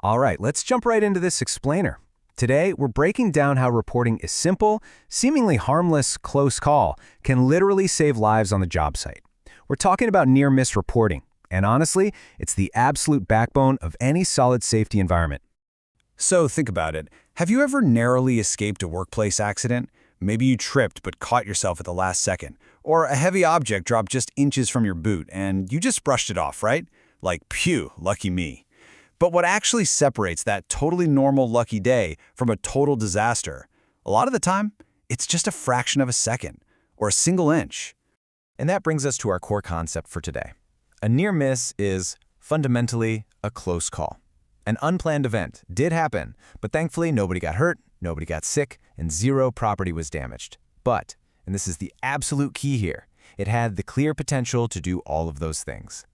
All right, let's jump right into this explainer. Today, we're breaking down how reporting is simple, seemingly harmless, close call can literally save lives on the job site. We're talking about near-miss reporting, and honestly, it's the absolute backbone of any solid safety environment. So think about it. Have you ever narrowly escaped a workplace accident? Maybe you tripped but caught yourself at the last second. Or a heavy object dropped just inches from your boot and you just brushed it off, right? Like, phew, lucky me. But what actually separates that totally normal lucky day from a total disaster? A lot of the time, it's just a fraction of a second, or a single inch. And that brings us to our core concept for today. A near miss is fundamentally a close call. An unplanned event did happen, but thankfully nobody got hurt, nobody got sick, and zero property was damaged. But, and this is the absolute key here, it had the clear potential to do all of those things.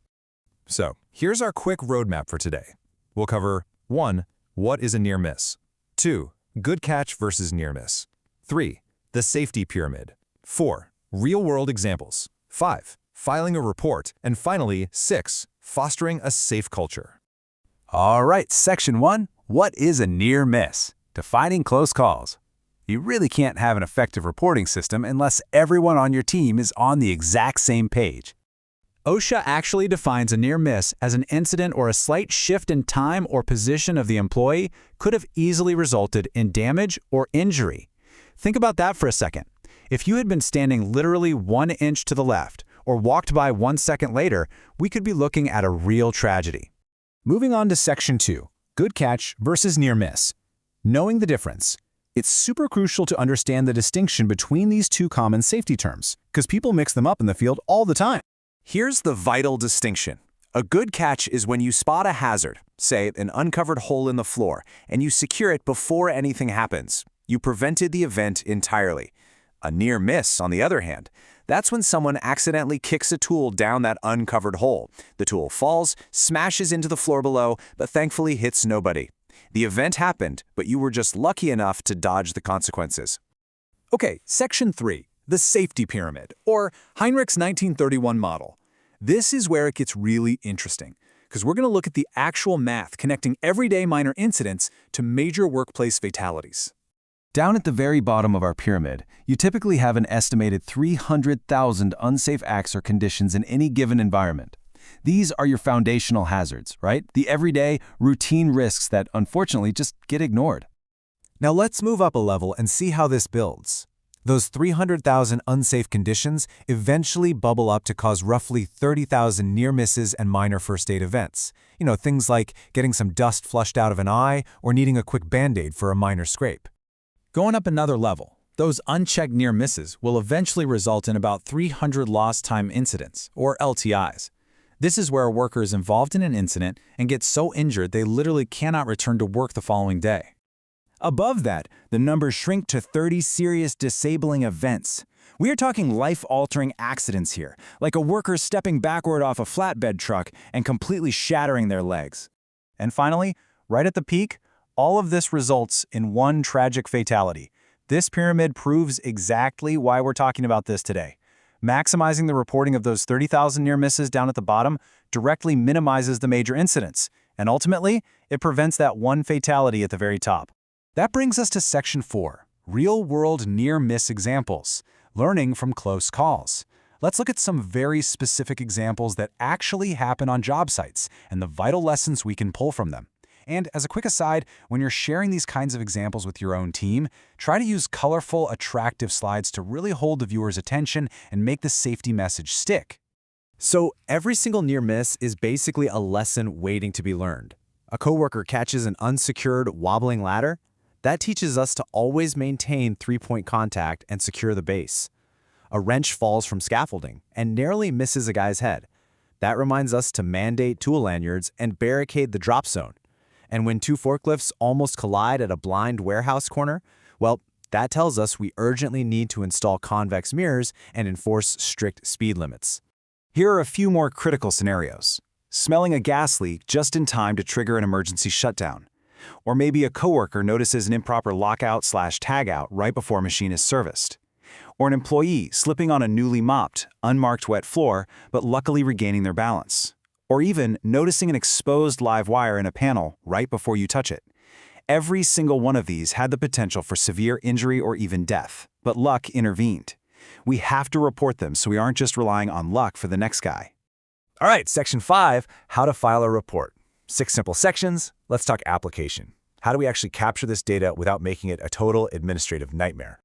So, here's our quick roadmap for today. We'll cover 1. What is a near miss? 2. Good catch versus near miss. 3. The safety pyramid. 4. Real-world examples. 5. Filing a report. And finally, 6. Fostering a safe culture. All right, Section 1. What is a near miss? Defining close calls. You really can't have an effective reporting system unless everyone on your team is on the exact same page. OSHA actually defines a near miss as an incident or a slight shift in time or position of the employee could have easily resulted in damage or injury. Think about that for a second. If you had been standing literally 1 inch to the left or walked by 1 second later, we could be looking at a real tragedy. Moving on to Section 2, good catch versus near miss. Knowing the difference. It's super crucial to understand the distinction between these two common safety terms, because people mix them up in the field all the time. Here's the vital distinction. A good catch is when you spot a hazard, say an uncovered hole in the floor, and you secure it before anything happens. You prevented the event entirely. A near miss, on the other hand, that's when someone accidentally kicks a tool down that uncovered hole. The tool falls, smashes into the floor below, but thankfully hits nobody. The event happened, but you were just lucky enough to dodge the consequences. Okay, Section 3, the safety pyramid, or Heinrich's 1931 model. This is where it gets really interesting, because we're going to look at the actual math connecting everyday minor incidents to major workplace fatalities. Down at the very bottom of our pyramid, you typically have an estimated 300,000 unsafe acts or conditions in any given environment. These are your foundational hazards, right? The everyday, routine risks that unfortunately just get ignored. Now let's move up a level and see how this builds. Those 300,000 unsafe conditions eventually bubble up to cause roughly 30,000 near misses and minor first aid events. Things like getting some dust flushed out of an eye or needing a quick Band-Aid for a minor scrape. Going up another level, those unchecked near misses will eventually result in about 300 lost time incidents, or LTIs. This is where a worker is involved in an incident and gets so injured they literally cannot return to work the following day. Above that, the numbers shrink to 30 serious disabling events. We are talking life-altering accidents here, like a worker stepping backward off a flatbed truck and completely shattering their legs. And finally, right at the peak, all of this results in one tragic fatality. This pyramid proves exactly why we're talking about this today. Maximizing the reporting of those 30,000 near misses down at the bottom directly minimizes the major incidents, and ultimately, it prevents that one fatality at the very top. That brings us to Section 4, real-world near-miss examples, learning from close calls. Let's look at some very specific examples that actually happen on job sites and the vital lessons we can pull from them. And as a quick aside, when you're sharing these kinds of examples with your own team, try to use colorful, attractive slides to really hold the viewer's attention and make the safety message stick. So every single near miss is basically a lesson waiting to be learned. A coworker catches an unsecured, wobbling ladder. That teaches us to always maintain three-point contact and secure the base. A wrench falls from scaffolding and narrowly misses a guy's head. That reminds us to mandate tool lanyards and barricade the drop zone. And when two forklifts almost collide at a blind warehouse corner, well, that tells us we urgently need to install convex mirrors and enforce strict speed limits. Here are a few more critical scenarios. Smelling a gas leak just in time to trigger an emergency shutdown. Or maybe a coworker notices an improper lockout/tagout right before a machine is serviced. Or an employee slipping on a newly mopped, unmarked wet floor, but luckily regaining their balance. or even noticing an exposed live wire in a panel right before you touch it. Every single one of these had the potential for severe injury or even death, but luck intervened. We have to report them so we aren't just relying on luck for the next guy. All right, Section 5, how to file a report. 6 simple sections. Let's talk application. How do we actually capture this data without making it a total administrative nightmare?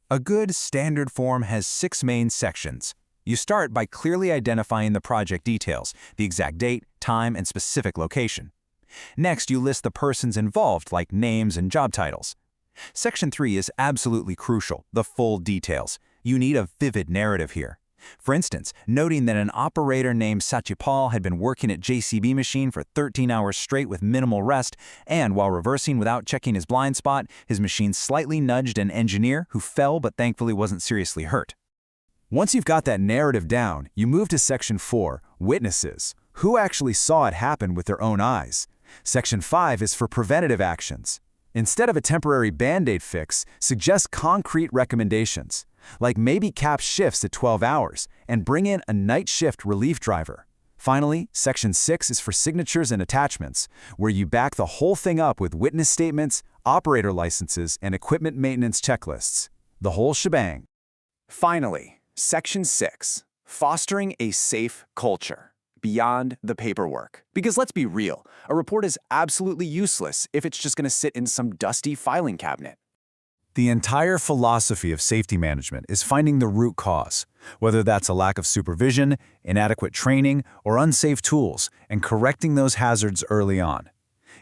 A good standard form has 6 main sections. You start by clearly identifying the project details, the exact date, time, and specific location. Next, you list the persons involved, like names and job titles. Section 3 is absolutely crucial, the full details. You need a vivid narrative here. For instance, noting that an operator named Satyapal had been working at JCB machine for 13 hours straight with minimal rest, and while reversing without checking his blind spot, his machine slightly nudged an engineer who fell but thankfully wasn't seriously hurt. Once you've got that narrative down, you move to Section 4, Witnesses. Who actually saw it happen with their own eyes? Section 5 is for preventative actions. Instead of a temporary Band-Aid fix, suggest concrete recommendations, like maybe cap shifts at 12 hours and bring in a night shift relief driver. Finally, Section 6 is for signatures and attachments, where you back the whole thing up with witness statements, operator licenses, and equipment maintenance checklists. The whole shebang. Finally, Section 6, fostering a safe culture beyond the paperwork. Because let's be real, a report is absolutely useless if it's just going to sit in some dusty filing cabinet. The entire philosophy of safety management is finding the root cause, whether that's a lack of supervision, inadequate training, or unsafe tools, and correcting those hazards early on.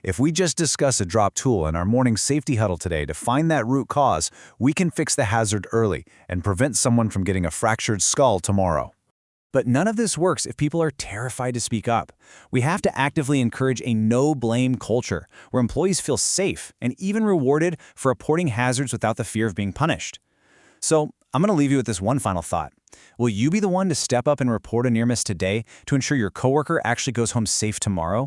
If we just discuss a drop tool in our morning safety huddle today to find that root cause, we can fix the hazard early and prevent someone from getting a fractured skull tomorrow. But none of this works if people are terrified to speak up. We have to actively encourage a no-blame culture where employees feel safe and even rewarded for reporting hazards without the fear of being punished. So I'm going to leave you with this one final thought. Will you be the one to step up and report a near miss today to ensure your coworker actually goes home safe tomorrow?